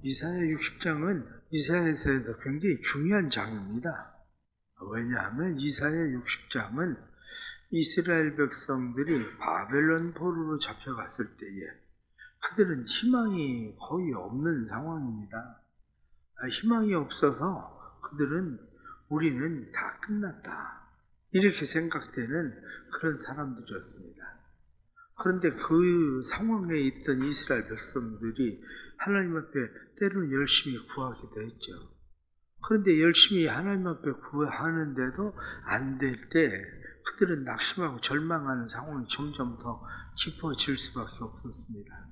이사야 60장은 이사야서에서 굉장히 중요한 장입니다. 왜냐하면 이사야 60장은 이스라엘 백성들이 바벨론 포로로 잡혀갔을 때에 그들은 희망이 거의 없는 상황입니다. 희망이 없어서 그들은 우리는 다 끝났다, 이렇게 생각되는 그런 사람들이었습니다. 그런데 그 상황에 있던 이스라엘 백성들이 하나님 앞에 때로는 열심히 구하기도 했죠. 그런데 열심히 하나님 앞에 구하는데도 안 될 때 그들은 낙심하고 절망하는 상황이 점점 더 깊어질 수밖에 없었습니다.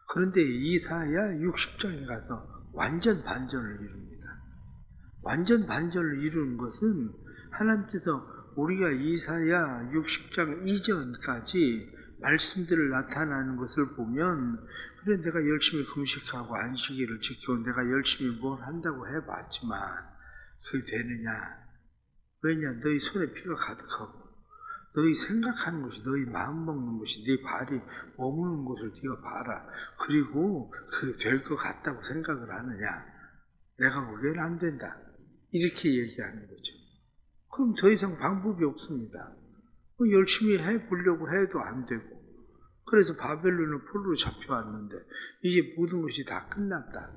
그런데 이사야 60장에 가서 완전 반전을 이룹니다. 완전 반전을 이루는 것은 하나님께서 우리가 이사야 60장 이전까지 말씀들을 나타나는 것을 보면, 그래 내가 열심히 금식하고 안식일을 지키고 내가 열심히 뭘 한다고 해봤지만 그게 되느냐? 왜냐? 너희 손에 피가 가득하고 너희 생각하는 것이, 너희 마음 먹는 것이, 네 발이 머무는 것을 네가 봐라. 그리고 그게 될 것 같다고 생각을 하느냐? 내가 보기에는 안 된다, 이렇게 얘기하는 거죠. 그럼 더 이상 방법이 없습니다. 열심히 해보려고 해도 안 되고, 그래서 바벨론을 포로로 잡혀왔는데 이제 모든 것이 다 끝났다.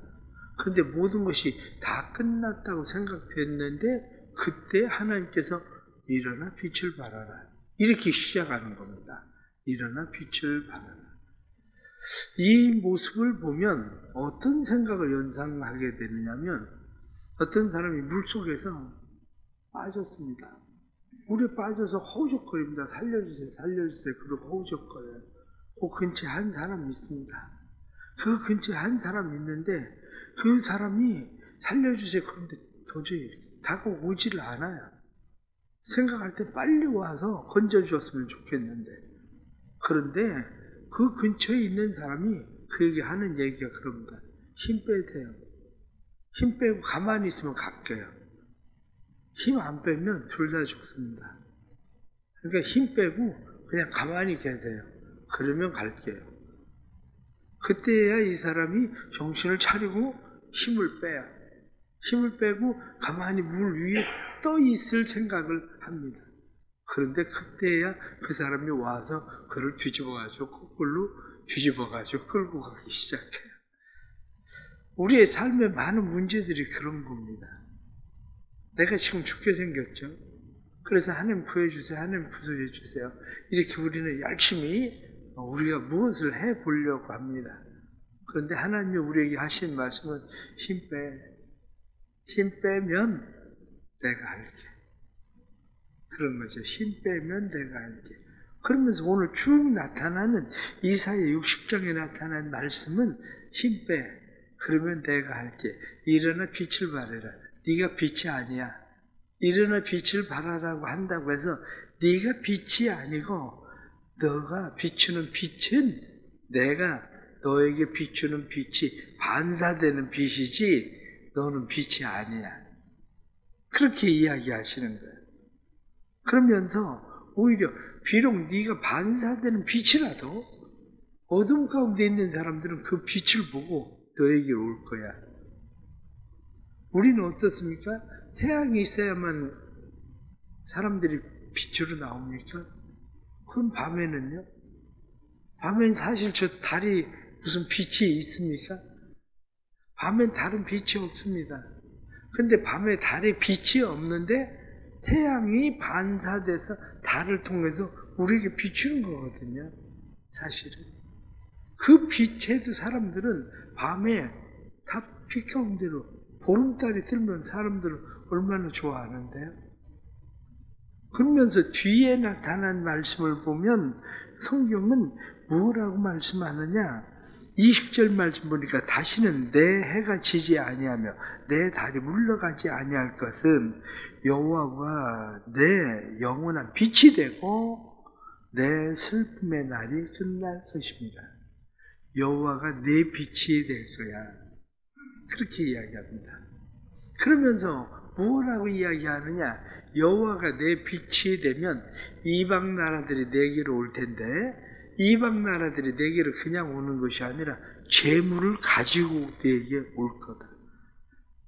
그런데 모든 것이 다 끝났다고 생각됐는데 그때 하나님께서 일어나 빛을 발하라, 이렇게 시작하는 겁니다. 일어나 빛을 발하라. 이 모습을 보면 어떤 생각을 연상하게 되느냐면, 어떤 사람이 물속에서 빠졌습니다. 물에 빠져서 허우적거립니다. 살려주세요, 살려주세요. 그러고 허우적거려요. 그 근처에 한 사람이 있습니다. 그 근처에 한 사람이 있는데 그 사람이 살려주세요 그런데 도저히 다가오지를 않아요. 생각할 때 빨리 와서 건져주었으면 좋겠는데, 그런데 그 근처에 있는 사람이 그에게 하는 얘기가 그럽니다. 힘 빼세요. 힘 빼고 가만히 있으면 갈게요. 힘 안 빼면 둘 다 죽습니다. 그러니까 힘 빼고 그냥 가만히 계세요. 그러면 갈게요. 그때야 이 사람이 정신을 차리고 힘을 빼요. 힘을 빼고 가만히 물 위에 떠 있을 생각을 합니다. 그런데 그때야 그 사람이 와서 그를 뒤집어가지고 거꾸로 뒤집어가지고 끌고 가기 시작해요. 우리의 삶의 많은 문제들이 그런 겁니다. 내가 지금 죽게 생겼죠. 그래서 하나님 구해주세요, 하나님 구해주세요, 이렇게 우리는 열심히 우리가 무엇을 해보려고 합니다. 그런데 하나님이 우리에게 하신 말씀은 힘 빼. 힘 빼면 내가 할게. 그런 거죠. 힘 빼면 내가 할게. 그러면서 오늘 쭉 나타나는 이사야 60장에 나타난 말씀은 힘 빼. 그러면 내가 할게. 일어나 빛을 발해라. 네가 빛이 아니야. 일어나 빛을 발하라고 한다고 해서 네가 빛이 아니고, 너가 비추는 빛은 내가 너에게 비추는 빛이 반사되는 빛이지 너는 빛이 아니야. 그렇게 이야기하시는 거예요. 그러면서 오히려 비록 네가 반사되는 빛이라도 어둠 가운데 있는 사람들은 그 빛을 보고 너에게 올 거야. 우리는 어떻습니까? 태양이 있어야만 사람들이 빛으로 나옵니까? 그럼 밤에는요? 밤엔 사실 저 달이 무슨 빛이 있습니까? 밤엔 다른 빛이 없습니다. 근데 밤에 달에 빛이 없는데 태양이 반사돼서 달을 통해서 우리에게 비추는 거거든요. 사실은. 그 빛에도 사람들은 밤에 다 빛 가운데로 보름달이 들면 사람들은 얼마나 좋아하는데요. 그러면서 뒤에 나타난 말씀을 보면 성경은 뭐라고 말씀하느냐? 20절 말씀 보니까 다시는 내 해가 지지 아니하며 내 달이 물러가지 아니할 것은 여호와가 내 영원한 빛이 되고 내 슬픔의 날이 끝날 것입니다. 여호와가 내 빛이 될 거야. 그렇게 이야기합니다. 그러면서 뭐라고 이야기하느냐? 여호와가 내 빛이 되면 이방 나라들이 내게로 올 텐데, 이방 나라들이 내게로 그냥 오는 것이 아니라 재물을 가지고 내게 올 거다.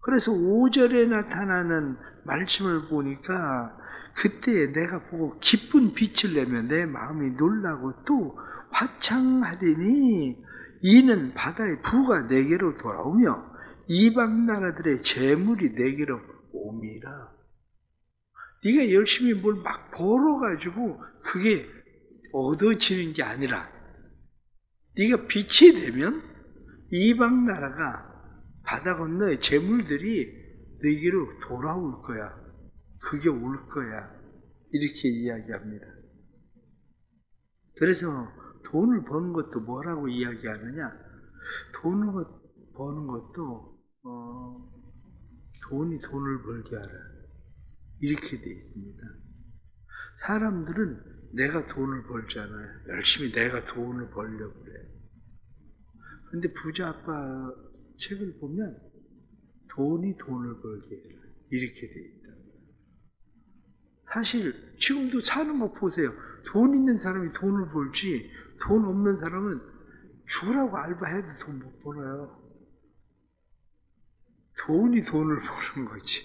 그래서 5절에 나타나는 말씀을 보니까 그때 내가 보고 기쁜 빛을 내며 내 마음이 놀라고 또 화창하리니 이는 바다의 부가 내게로 돌아오며 이방 나라들의 재물이 내게로 옴이라. 네가 열심히 뭘 막 벌어가지고 그게 얻어지는 게 아니라 네가 빛이 되면 이방 나라가 바다 건너의 재물들이 네게로 돌아올 거야. 그게 올 거야. 이렇게 이야기합니다. 그래서 돈을 버는 것도 뭐라고 이야기하느냐? 돈을 버는 것도 돈이 돈을 벌게 하라. 이렇게 되어 있습니다. 사람들은 내가 돈을 벌잖아요. 열심히 내가 돈을 벌려고 그래. 근데 부자 아빠 책을 보면 돈이 돈을 벌게 해라. 이렇게 되어 있다. 사실 지금도 사는 거 보세요. 돈 있는 사람이 돈을 벌지 돈 없는 사람은 죽으라고 알바해도 돈 못 벌어요. 돈이 돈을 버는 거지.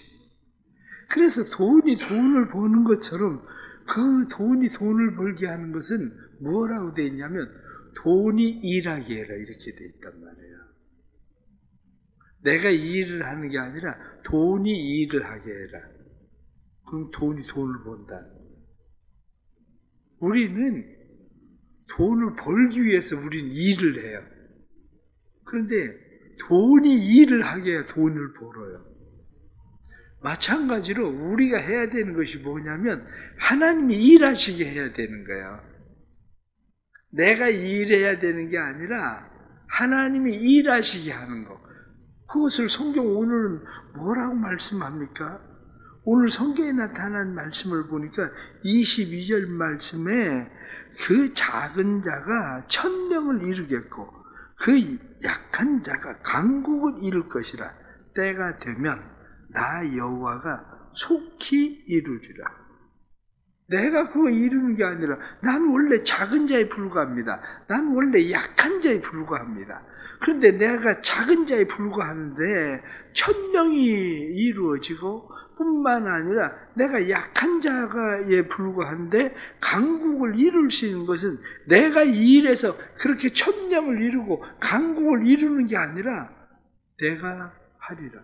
그래서 돈이 돈을 버는 것처럼 그 돈이 돈을 벌게 하는 것은 뭐라고 되어 있냐면 돈이 일하게 해라 이렇게 되어 있단 말이에요. 내가 일을 하는 게 아니라 돈이 일을 하게 해라. 그럼 돈이 돈을 번다. 우리는 돈을 벌기 위해서 우리는 일을 해요. 그런데 돈이 일을 하게 해야 돈을 벌어요. 마찬가지로 우리가 해야 되는 것이 뭐냐면 하나님이 일하시게 해야 되는 거예요. 내가 일해야 되는 게 아니라 하나님이 일하시게 하는 거. 그것을 성경 오늘은 뭐라고 말씀합니까? 오늘 성경에 나타난 말씀을 보니까 22절 말씀에 그 작은 자가 천명을 이루겠고 그 약한 자가 강국을 이룰 것이라. 때가 되면 나 여호와가 속히 이루리라. 내가 그거 이루는 게 아니라 난 원래 작은 자에 불과합니다. 난 원래 약한 자에 불과합니다. 그런데 내가 작은 자에 불과하는데 천명이 이루어지고 뿐만 아니라 내가 약한 자에 불과한데 강국을 이룰 수 있는 것은 내가 일해서 그렇게 천명을 이루고 강국을 이루는 게 아니라 내가 하리라.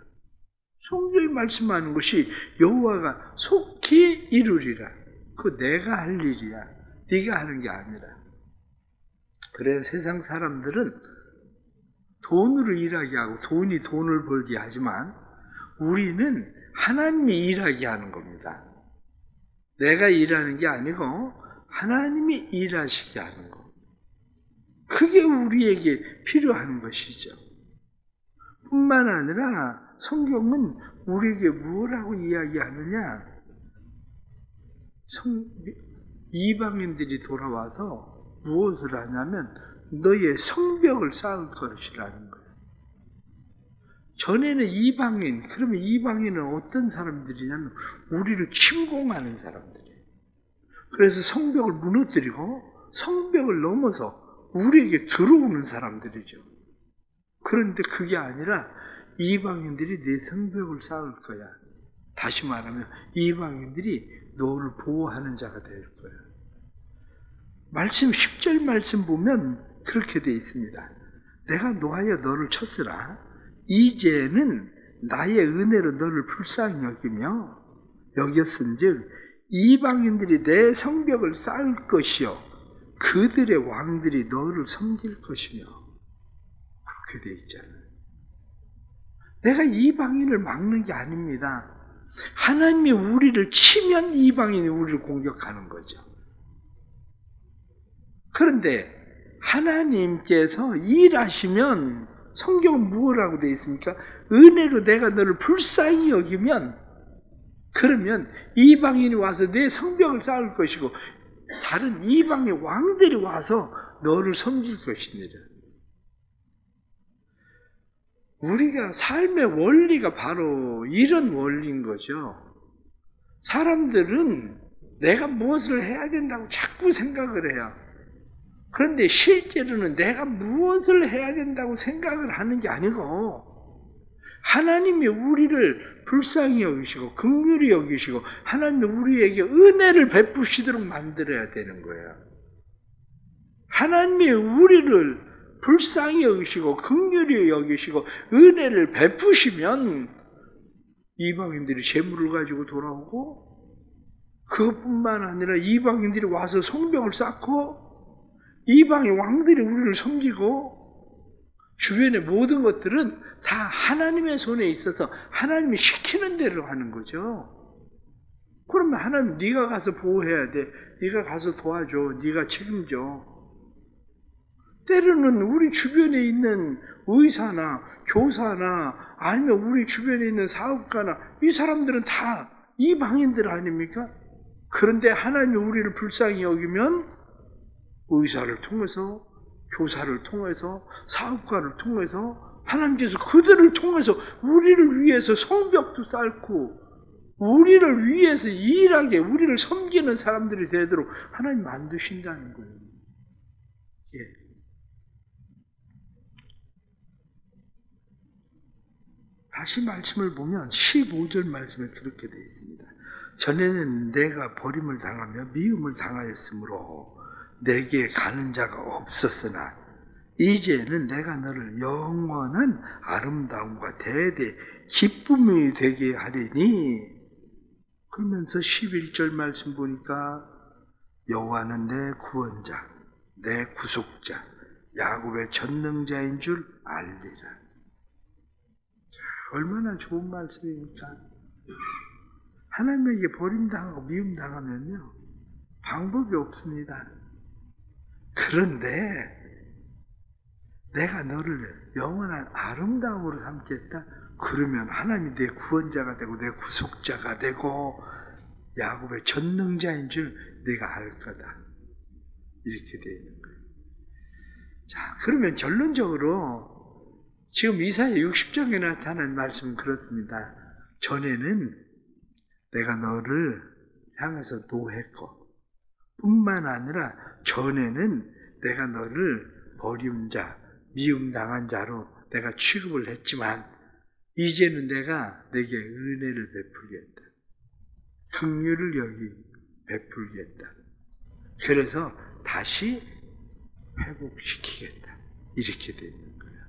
성경이 말씀하는 것이 여호와가 속히 이루리라. 그거 내가 할 일이야. 네가 하는 게 아니라. 그래서 세상 사람들은 돈으로 일하게 하고 돈이 돈을 벌게 하지만 우리는 하나님이 일하게 하는 겁니다. 내가 일하는 게 아니고 하나님이 일하시게 하는 거. 그게 우리에게 필요한 것이죠. 뿐만 아니라 성경은 우리에게 뭐라고 이야기하느냐? 이방인들이 돌아와서 무엇을 하냐면 너의 성벽을 쌓을 것이라는 거예요. 전에는 이방인, 그러면 이방인은 어떤 사람들이냐면 우리를 침공하는 사람들이에요. 그래서 성벽을 무너뜨리고 성벽을 넘어서 우리에게 들어오는 사람들이죠. 그런데 그게 아니라 이방인들이 내 성벽을 쌓을 거야. 다시 말하면 이방인들이 너를 보호하는 자가 될 거야. 말씀 10절 말씀 보면 그렇게 되어 있습니다. 내가 노하여 너를 쳤으라. 이제는 나의 은혜로 너를 불쌍히 여겼은즉 이방인들이 내 성벽을 쌓을 것이요 그들의 왕들이 너를 섬길 것이며. 그렇게 되어 있잖아요. 내가 이방인을 막는 게 아닙니다. 하나님이 우리를 치면 이방인이 우리를 공격하는 거죠. 그런데 하나님께서 일하시면 성경은 무엇이라고 되어 있습니까? 은혜로 내가 너를 불쌍히 여기면 그러면 이방인이 와서 내 성벽을 쌓을 것이고 다른 이방의 왕들이 와서 너를 섬길 것이니라. 우리가 삶의 원리가 바로 이런 원리인 거죠. 사람들은 내가 무엇을 해야 된다고 자꾸 생각을 해요. 그런데 실제로는 내가 무엇을 해야 된다고 생각을 하는 게 아니고 하나님이 우리를 불쌍히 여기시고 긍휼히 여기시고 하나님이 우리에게 은혜를 베푸시도록 만들어야 되는 거예요. 하나님이 우리를 불쌍히 여기시고 긍휼히 여기시고 은혜를 베푸시면 이방인들이 재물을 가지고 돌아오고 그것뿐만 아니라 이방인들이 와서 성벽을 쌓고 이방의 왕들이 우리를 섬기고 주변의 모든 것들은 다 하나님의 손에 있어서 하나님이 시키는 대로 하는 거죠. 그러면 하나님 네가 가서 보호해야 돼. 네가 가서 도와줘. 네가 책임져. 때로는 우리 주변에 있는 의사나 교사나 아니면 우리 주변에 있는 사업가나 이 사람들은 다 이방인들 아닙니까? 그런데 하나님이 우리를 불쌍히 여기면 의사를 통해서 교사를 통해서 사업가를 통해서 하나님께서 그들을 통해서 우리를 위해서 성벽도 쌓고 우리를 위해서 일하게 우리를 섬기는 사람들이 되도록 하나님 만드신다는 거예요. 예. 다시 말씀을 보면 15절 말씀에 그렇게 되어 있습니다. 전에는 내가 버림을 당하며 미움을 당하였으므로 내게 가는 자가 없었으나 이제는 내가 너를 영원한 아름다움과 대대 기쁨이 되게 하리니. 그러면서 11절 말씀 보니까 여호와는 내 구원자 내 구속자 야곱의 전능자인 줄 알리라. 얼마나 좋은 말씀입니까? 하나님에게 버림당하고 미움당하면요 방법이 없습니다. 그런데 내가 너를 영원한 아름다움으로 삼겠다? 그러면 하나님이 내 구원자가 되고 내 구속자가 되고 야곱의 전능자인 줄 내가 알 거다. 이렇게 되어 있는 거예요. 자, 그러면 결론적으로 지금 이사야 60장에 나타난 말씀은 그렇습니다. 전에는 내가 너를 향해서 노했고 뿐만 아니라 전에는 내가 너를 버림자, 미움당한 자로 내가 취급을 했지만 이제는 내가 내게 은혜를 베풀겠다. 긍휼을 여기 베풀겠다. 그래서 다시 회복시키겠다. 이렇게 되는 거예요.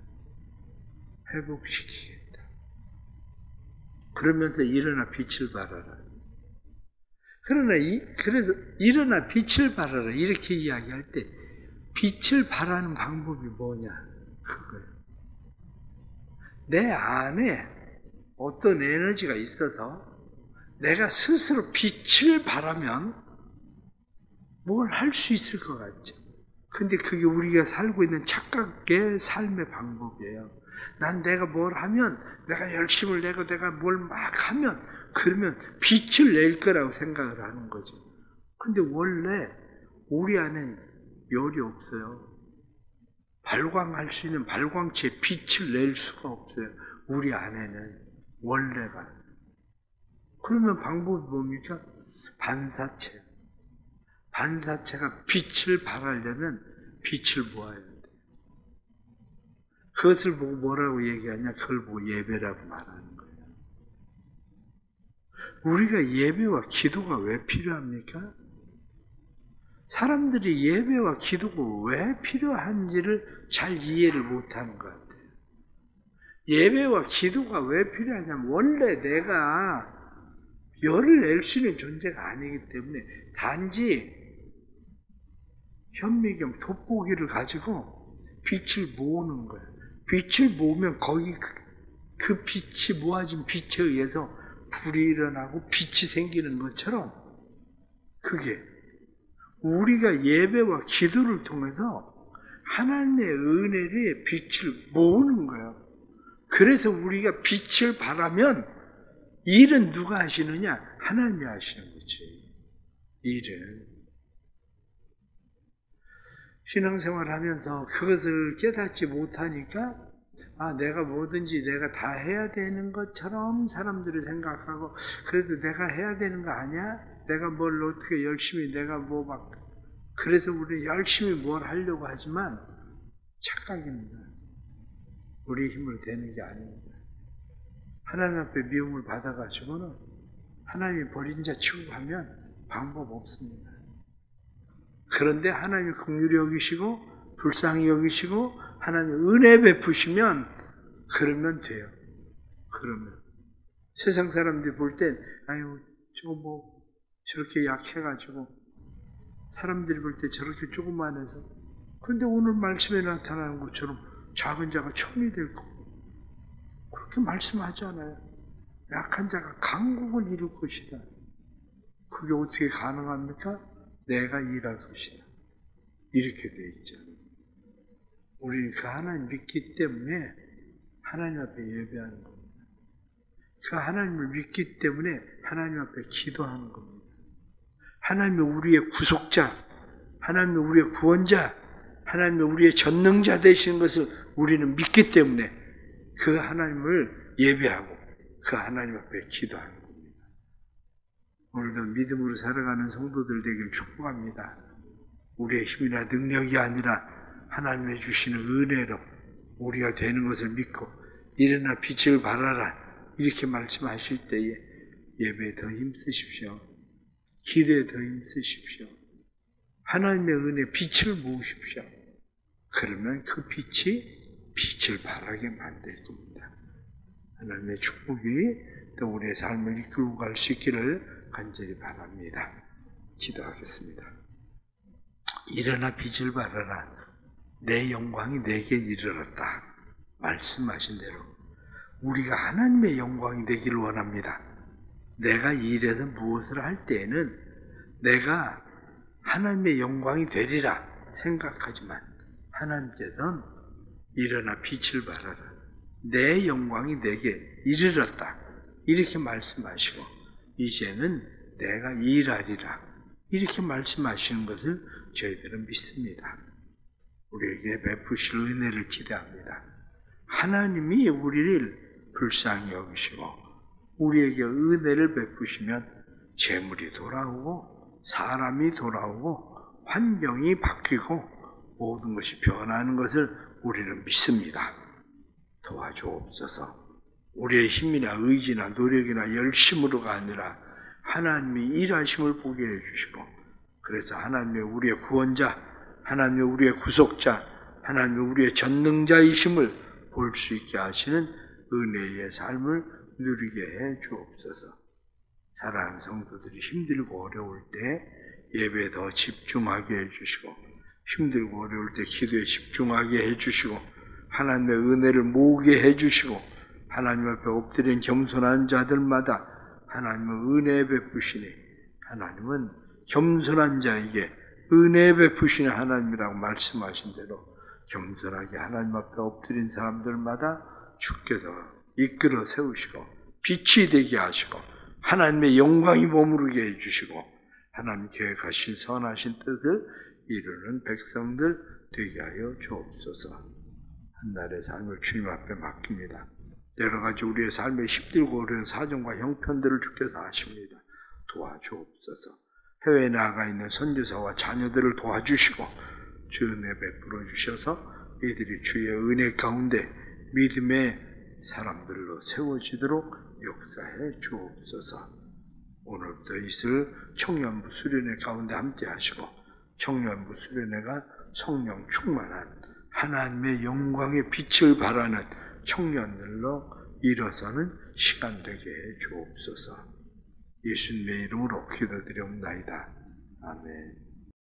회복시키겠다. 그러면서 일어나 빛을 발하라. 그래서 일어나 빛을 발하라 이렇게 이야기할 때 빛을 발하는 방법이 뭐냐? 그거예요. 내 안에 어떤 에너지가 있어서 내가 스스로 빛을 발하면 뭘 할 수 있을 것 같죠. 근데 그게 우리가 살고 있는 착각의 삶의 방법이에요. 난 내가 뭘 하면, 내가 열심을 내고 내가 뭘 막 하면, 그러면 빛을 낼 거라고 생각을 하는 거죠. 근데 원래 우리 안엔 열이 없어요. 발광할 수 있는 발광체에 빛을 낼 수가 없어요. 우리 안에는 원래가. 그러면 방법이 뭡니까? 반사체. 반사체가 빛을 발하려면 빛을 모아야 돼. 그것을 보고 뭐라고 얘기하냐? 그걸 보고 예배라고 말하는 거예요. 우리가 예배와 기도가 왜 필요합니까? 사람들이 예배와 기도가 왜 필요한지를 잘 이해를 못하는 것 같아요. 예배와 기도가 왜 필요하냐면 원래 내가 열을 낼 수 있는 존재가 아니기 때문에 단지 현미경 돋보기를 가지고 빛을 모으는 거예요. 빛을 모으면 거기 그 빛이 모아진 빛에 의해서 불이 일어나고 빛이 생기는 것처럼 그게 우리가 예배와 기도를 통해서 하나님의 은혜의 빛을 모으는 거예요. 그래서 우리가 빛을 발하면 일은 누가 하시느냐? 하나님이 하시는 거지. 일은. 신앙생활 하면서 그것을 깨닫지 못하니까 내가 뭐든지 내가 다 해야 되는 것처럼 사람들이 생각하고 그래도 내가 해야 되는 거 아니야? 내가 뭘 어떻게 열심히 내가 뭐 막 그래서 우리 열심히 뭘 하려고 하지만 착각입니다. 우리 힘으로 되는 게 아닙니다. 하나님 앞에 미움을 받아가지고는 하나님이 버린 자 취급하면 방법 없습니다. 그런데 하나님이 긍휼히 여기시고 불쌍히 여기시고 하나님이 은혜 베푸시면 그러면 돼요. 그러면 세상 사람들이 볼 땐 아유 저거 뭐 저렇게 약해가지고 사람들이 볼 때 저렇게 조그만해서 그런데 오늘 말씀에 나타나는 것처럼 작은 자가 천이 될 거고 그렇게 말씀하잖아요. 약한 자가 강국을 이룰 것이다. 그게 어떻게 가능합니까? 내가 일할 것이다. 이렇게 되어 있잖아요. 우리는 그 하나님 믿기 때문에 하나님 앞에 예배하는 겁니다. 그 하나님을 믿기 때문에 하나님 앞에 기도하는 겁니다. 하나님이 우리의 구속자, 하나님이 우리의 구원자, 하나님이 우리의 전능자 되시는 것을 우리는 믿기 때문에 그 하나님을 예배하고 그 하나님 앞에 기도하는 겁니다. 오늘도 믿음으로 살아가는 성도들 되길 축복합니다. 우리의 힘이나 능력이 아니라 하나님의 주시는 은혜로 우리가 되는 것을 믿고 일어나 빛을 발하라 이렇게 말씀하실 때에 예배에 더 힘쓰십시오. 기도에 더 힘쓰십시오. 하나님의 은혜 빛을 모으십시오. 그러면 그 빛이 빛을 발하게 만들 겁니다. 하나님의 축복이 또 우리의 삶을 이끌고 갈 수 있기를 간절히 바랍니다. 기도하겠습니다. 일어나 빛을 발하라. 내 영광이 내게 이르렀다. 말씀하신 대로 우리가 하나님의 영광이 되기를 원합니다. 내가 이 일에서 무엇을 할 때에는 내가 하나님의 영광이 되리라 생각하지만 하나님께서는 일어나 빛을 발하라. 내 영광이 내게 이르렀다. 이렇게 말씀하시고 이제는 내가 일하리라. 이렇게 말씀하시는 것을 저희들은 믿습니다. 우리에게 베푸실 은혜를 기대합니다. 하나님이 우리를 불쌍히 여기시고 우리에게 은혜를 베푸시면 재물이 돌아오고 사람이 돌아오고 환경이 바뀌고 모든 것이 변하는 것을 우리는 믿습니다. 도와주옵소서. 우리의 힘이나 의지나 노력이나 열심으로가 아니라 하나님이 일하심을 보게 해주시고 그래서 하나님이 우리의 구원자, 하나님이 우리의 구속자, 하나님이 우리의 전능자이심을 볼 수 있게 하시는 은혜의 삶을 누리게 해 주옵소서. 사랑하는 성도들이 힘들고 어려울 때 예배에 더 집중하게 해주시고 힘들고 어려울 때 기도에 집중하게 해주시고 하나님의 은혜를 모으게 해주시고 하나님 앞에 엎드린 겸손한 자들마다 하나님은 은혜 베푸시니 하나님은 겸손한 자에게 은혜 베푸시는 하나님이라고 말씀하신 대로 겸손하게 하나님 앞에 엎드린 사람들마다 주께서 이끌어 세우시고 빛이 되게 하시고 하나님의 영광이 머무르게 해주시고 하나님 계획하신 선하신 뜻을 이루는 백성들 되게 하여 주옵소서. 한날의 삶을 주님 앞에 맡깁니다. 여러 가지 우리의 삶에 힘들고 어려운 사정과 형편들을 주께서 아십니다. 도와주옵소서. 해외에 나가 있는 선교사와 자녀들을 도와주시고 주 은혜 베풀어 주셔서 이들이 주의 은혜 가운데 믿음의 사람들로 세워지도록 역사해 주옵소서. 오늘부터 있을 청년부 수련회 가운데 함께 하시고 청년부 수련회가 성령 충만한 하나님의 영광의 빛을 발하는 청년들로 일어서는 시간 되게 해 주옵소서. 예수님의 이름으로 기도드리옵나이다. 아멘.